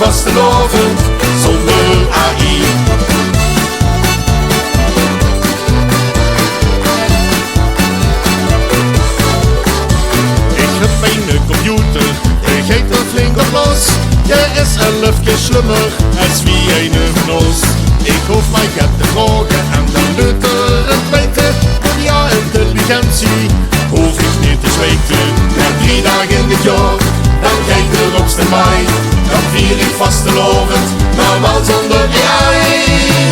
vastelovend zonder AI. Ik heb mijn computer, ik geet er flink op los. Je is 11 keer slimmer als wie een nos. Ik hoef mij get te vragen en dan lukt er het weten. Want ja, intelligentie hoef ik niet te zweten. Na 3 dagen in het jaar, dan kijkt de hoogste mij. Dan vier ik vastelovend, maar wel zonder AI.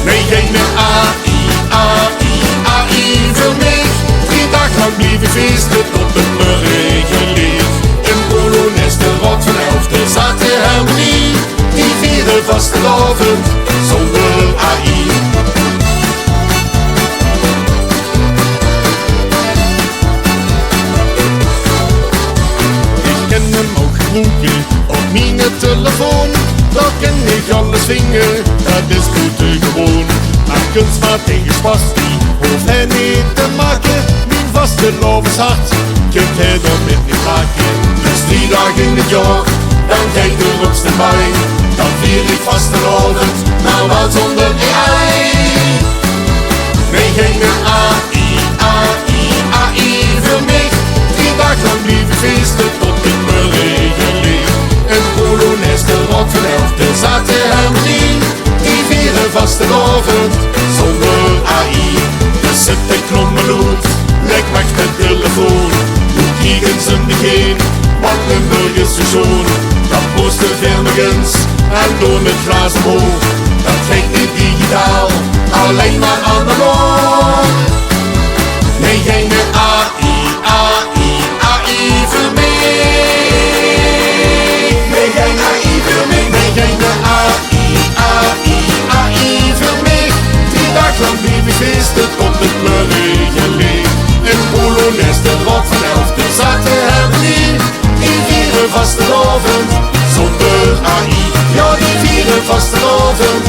Nee, geen meer AI, AI, AI voor mij. 3 dagen lang blijf ik feesten tot het me regulier. In Polonaise de rot van 11, de zat de harmonie. Die vieren vastelovend zonder AI. Ik ken hem ook gebruiken op mijn telefoon. Daar kan ik alles zingen, dat is buitengewoon. Maar kunstmaat tegen spastie hoeft hij niet te maken. Mijn vastelovendshart kunt hij dan met niet raken. Dus 3 dagen in het jaar, dan kijkt de hoogste bij. Dan vier ik vastelovend, maar wel zonder AI. Nee, geen meer AI, AI, AI voor mij. 3 dagen lang blijf ik feesten tot ik me regulier. Een Polonaise de rot van 11, de zat de harmonie. Die vieren vastelovend zonder AI. Dus zit ik knommeloed, leg weg de telefoon. Hoe kriegen ze me geen, wat een burgerstation. Dat posten firmigens en doen het glas omhoog. Dat klinkt niet digitaal, alleen maar analoog. Nee, geen meer AI, AI, AI voor mij. Nee, geen AI voor mij. Nee, geen meer AI, AI, AI voor mij. 3 dagen lang blijf ik feesten tot het me regulier. In Polonaise de rot van 11, de zat de harmonie. Die vieren vastelovend zonder AI. Ja, die vieren vastelovend